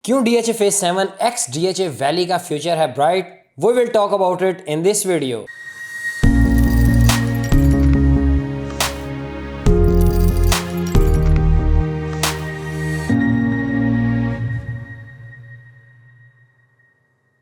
क्यों DHA Phase 7 X DHA Valley का future है bright? We will talk about it in this video.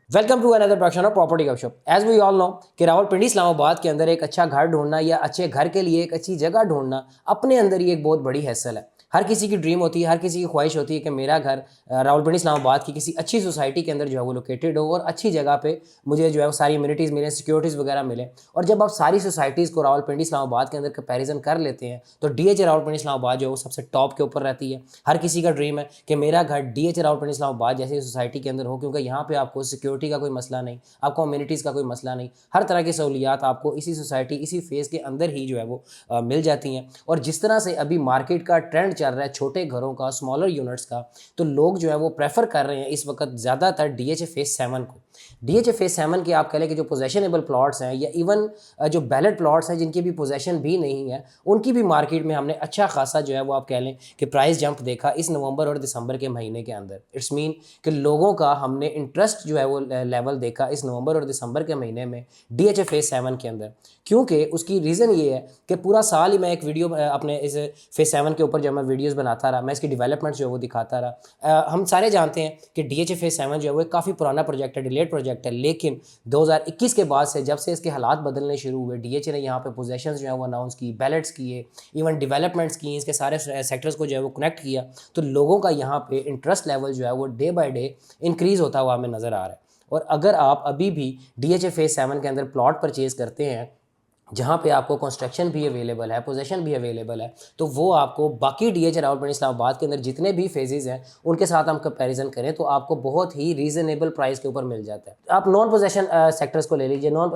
Welcome to another production of property Gupshup. As we all know कि रावलपिंडी इस्लामाबाद के अंदर एक अच्छा घर ढूंढना या अच्छे घर के लिए एक अच्छी जगह ढूंढना अपने अंदर ही एक बहुत बड़ी हैसल है। हर किसी की ड्रीम होती है, हर किसी की ख्वाहिश होती है कि मेरा घर रावलपिंडी इस्लामाबाद की किसी अच्छी सोसाइटी के अंदर जो है वो लोकेटेड हो और अच्छी जगह पे मुझे जो है वो सारी इम्यूनिटीज़ मिले, सिक्योरिटीज़ वगैरह मिले। और जब आप सारी सोसाइटीज़ को रावलपिंडी इस्लामाबाद के अंदर कंपैरिजन कर लेते हैं तो DHA रावलपिंडी इस्लामाबाद जो है वो सबसे टॉप के ऊपर रहती है। हर किसी का ड्रीम है कि मेरा घर DHA रावलपिंडी इस्लामाबाद जैसी सोसाइटी के अंदर हो, क्योंकि यहाँ पे आपको सिक्योरिटी का कोई मसला नहीं, आपको अम्यूनिटीज़ का कोई मसला नहीं, हर तरह की सहूलियात आपको इसी सोसाइटी, इसी फेज़ के अंदर ही जो है वो मिल जाती हैं। और जिस तरह से अभी मार्केट का ट्रेंड चल रहा है छोटे घरों का, स्मॉलर यूनिट्स का, तो लोग जो है वो प्रेफर कर रहे हैं इस वक्त ज़्यादातर DHA Phase 7 को। DHA Phase 7 के आप कह लें कि जो पोजेशनेबल प्लॉट्स हैं या इवन जो बैलेट प्लॉट्स हैं जिनकी भी पोजेशन भी नहीं है, उनकी भी मार्केट में हमने अच्छा खासा जो है वो आप कह लें कि प्राइस जंप देखा इस नवंबर और दिसंबर के महीने के अंदर। इट्स मीन कि लोगों का हमने इंटरेस्ट जो है वो लेवल देखा इस नवंबर और दिसंबर के महीने में DHA Phase 7 के अंदर। क्योंकि उसकी रीज़न ये है कि पूरा साल ही मैं एक वीडियो अपने इस Phase 7 के ऊपर जब मैं वीडियोस बनाता रहा, मैं इसकी डेवलपमेंट जो है वो दिखाता रहा। हम सारे जानते हैं कि DHA Phase 7 जो है वो काफ़ी पुराना प्रोजेक्ट है, डिलेड प्रोजेक्ट है, लेकिन 2021 के बाद से जब से इसके हालात बदलने शुरू हुए, DHA ने यहाँ पे पोजेशन जो है वो अनाउंस की, बैलेट्स किए, इवन डेवलपमेंट्स की, इसके सारे सेक्टर्स को जो है वो कनेक्ट किया, तो लोगों का यहाँ पे इंटरेस्ट लेवल जो है वो डे बाई डे इंक्रीज़ होता हुआ हमें नज़र आ रहा है। और अगर आप अभी भी DHA Phase 7 के अंदर प्लॉट परचेज़ करते हैं जहाँ पे आपको कंस्ट्रक्शन भी अवेलेबल है, पोजेशन भी अवेलेबल है, तो वो आपको बाकी DHA रावलपिंडी इस्लामाबाद के अंदर जितने भी फेजेस हैं उनके साथ हम कंपैरिजन करें तो आपको बहुत ही रीज़नेबल प्राइस के ऊपर मिल जाता है। आप नॉन पोजेशन सेक्टर्स को ले लीजिए, नॉन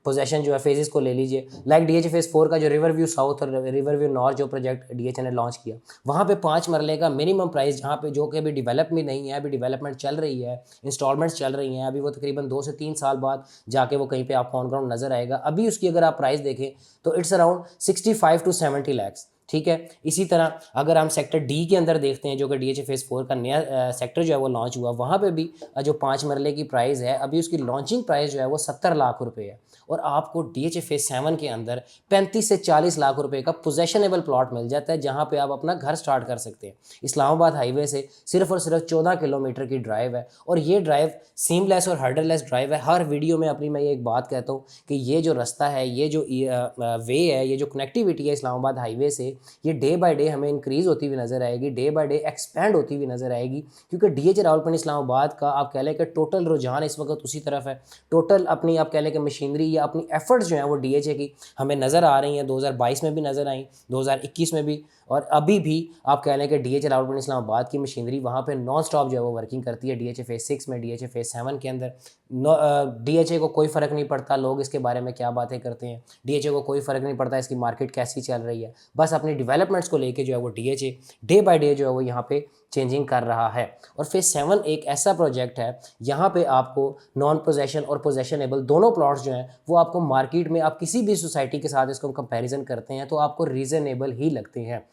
पोजेशन जो है फेजेस को ले लीजिए, लाइक DHA Phase 4 का जो रिवर व्यू साउथ और रिवर व्यू नॉर्थ जो प्रोजेक्ट DHA ने लॉन्च किया, वहाँ पर 5 मरले का मिनिमम प्राइस, जहाँ पे जो कि अभी डेवलप भी नहीं है, अभी डेवलपमेंट चल रही है, इंस्टॉलमेंट्स चल रही हैं, अभी वो तकरीबन 2 से 3 साल बाद जाके वो कहीं पर आपको ऑन ग्राउंड नज़र आएगा। अभी उसकी अगर आप प्राइस देखें तो इट्स अराउंड 65 to 70 lakhs। ठीक है, इसी तरह अगर हम सेक्टर डी के अंदर देखते हैं जो कि DHA Phase 4 का नया सेक्टर जो है वो लॉन्च हुआ, वहाँ पे भी जो 5 मरले की प्राइस है, अभी उसकी लॉन्चिंग प्राइस जो है वो 70 लाख रुपए है। और आपको DHA Phase 7 के अंदर 35 से 40 लाख रुपए का पोजेशनेबल प्लॉट मिल जाता है, जहाँ पे आप अपना घर स्टार्ट कर सकते हैं। इस्लामाबाद हाईवे से सिर्फ और सिर्फ 14 किलोमीटर की ड्राइव है, और ये ड्राइव सीमलेस और हर्डरलेस ड्राइव है। हर वीडियो में अपनी मैं ये एक बात कहता हूँ कि ये जो रास्ता है, ये जो वे है, ये जो कनेक्टिविटी है इस्लामाबाद हाईवे से, ये डे बाय डे हमें इंक्रीज़ होती हुई नज़र आएगी, डे बाय डे एक्सपेंड होती हुई नज़र आएगी। क्योंकि DHA रावलपिंडी इस्लामाबाद का आप कह लें कि टोटल रुझान इस वक्त उसी तरफ है। टोटल अपनी आप कह लें कि मशीनरी या अपनी एफर्ट्स जो हैं वो DHA की हमें नज़र आ रही हैं। 2022 में भी नज़र आई, 2021 में भी, और अभी भी आप कह लें कि DHA रावलपिंडी इस्लामाबाद की मशीनरी वहाँ पे नॉन स्टॉप जो है वो वर्किंग करती है। DHA Phase 6 में, DHA Phase 7 के अंदर DHA को कोई फ़र्क नहीं पड़ता लोग इसके बारे में क्या बातें करते हैं, DHA को कोई फ़र्क नहीं पड़ता इसकी मार्केट कैसी चल रही है, बस अपनी डेवलपमेंट्स को लेके जो है वो DHA डे बाय डे जो है वो यहाँ पे चेंजिंग कर रहा है। और Phase 7 एक ऐसा प्रोजेक्ट है यहाँ पे आपको नॉन पोजेशन और पोजेशनेबल दोनों प्लॉट्स जो हैं वो आपको मार्केट में, आप किसी भी सोसाइटी के साथ इसको कंपैरिजन करते हैं तो आपको रीज़नेबल ही लगते हैं।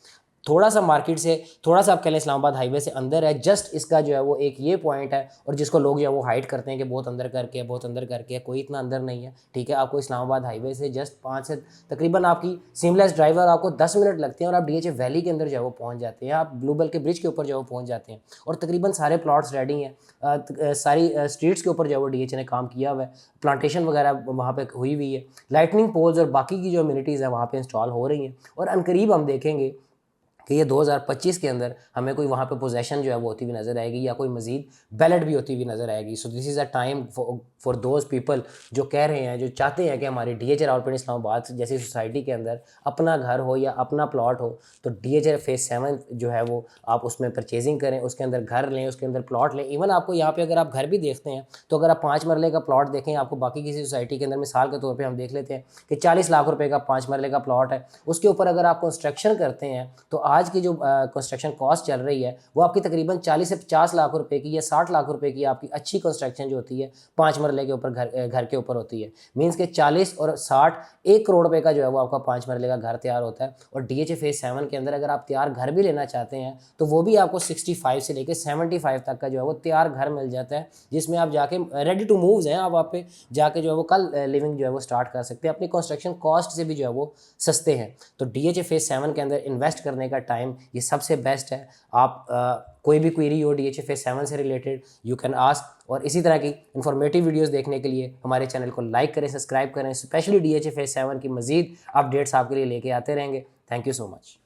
थोड़ा सा मार्केट से, थोड़ा सा आप कह लें इस्लामाबाद हाईवे से अंदर है, जस्ट इसका जो है वो एक ये पॉइंट है, और जिसको लोग जो है वो हाइड करते हैं कि बहुत अंदर करके है, बहुत अंदर करके है, कोई इतना अंदर नहीं है। ठीक है, आपको इस्लामाबाद हाईवे से जस्ट 5 से तकरीबन आपकी सीमलेस ड्राइवर आपको 10 मिनट लगते हैं और आप DHA वैली के अंदर जो है वो पहुँच जाते हैं, आप ब्लू बेल के ब्रिज के ऊपर जो है वो पहुँच जाते हैं, और तकरीबन सारे प्लॉट्स रेडी हैं। सारी स्ट्रीट्स के ऊपर जो है वो DHA ने काम किया हुआ है, प्लांटेशन वगैरह वहाँ पर हुई हुई है, लाइटनिंग पोल्स और बाकी की जो अम्यूनिटीज़ है वहाँ पर इंस्टॉल हो रही हैं। और अनकरीब हम देखेंगे कि ये 2025 के अंदर हमें कोई वहाँ पे पोजेशन जो है वो होती हुई नज़र आएगी, या कोई मज़ीद बैलेट भी होती हुई नज़र आएगी। So this is a time for those people जो कह रहे हैं, जो चाहते हैं कि हमारी DHA रावलपिंडी इस्लामाबाद जैसी सोसाइटी के अंदर अपना घर हो या अपना प्लॉट हो, तो DHA Phase 7 जो है वो आप उसमें परचेजिंग करें, उसके अंदर घर लें, उसके अंदर प्लॉट लें। इवन आपको यहाँ पर अगर आप घर भी देखते हैं तो अगर आप 5 मरले का प्लॉट देखें, आपको बाकी किसी सोसाइटी के अंदर मिसाल के तौर पर हम देख लेते हैं कि 40 लाख रुपये का 5 मरले का प्लॉट है, उसके ऊपर अगर आप कंस्ट्रक्शन करते हैं तो आज की जो कंस्ट्रक्शन कॉस्ट चल रही है वो आपकी तकरीबन 40 से 50 लाख रुपए की या 60 लाख रुपए की आपकी अच्छी कंस्ट्रक्शन जो होती है 5 मरले के ऊपर घर के ऊपर होती है। मीन्स के 40 और 60 1 करोड़ रुपए का जो है वो आपका 5 मरले का घर तैयार होता है। और DHA फेज 7 के अंदर अगर आप तैयार घर भी लेना चाहते हैं तो वो भी आपको 65 से लेकर 75 तक का जो है वो तैयार घर मिल जाता है, जिसमें आप जाके रेडी टू मूव हैं, आप वहाँ पे जाके जो है वो कल लिविंग जो है वो स्टार्ट कर सकते हैं, अपनी कंस्ट्रक्शन कॉस्ट से भी जो है वो सस्ते हैं। तो DHA फेज 7 के अंदर इन्वेस्ट करने का टाइम ये सबसे बेस्ट है। आप कोई भी क्वेरी हो DHA फेज 7 से रिलेटेड यू कैन आस्क। और इसी तरह की इन्फॉर्मेटिव वीडियोस देखने के लिए हमारे चैनल को लाइक करें, सब्सक्राइब करें। स्पेशली DHA फेज 7 की मजीद अपडेट्स आपके लिए लेके आते रहेंगे। Thank you so much.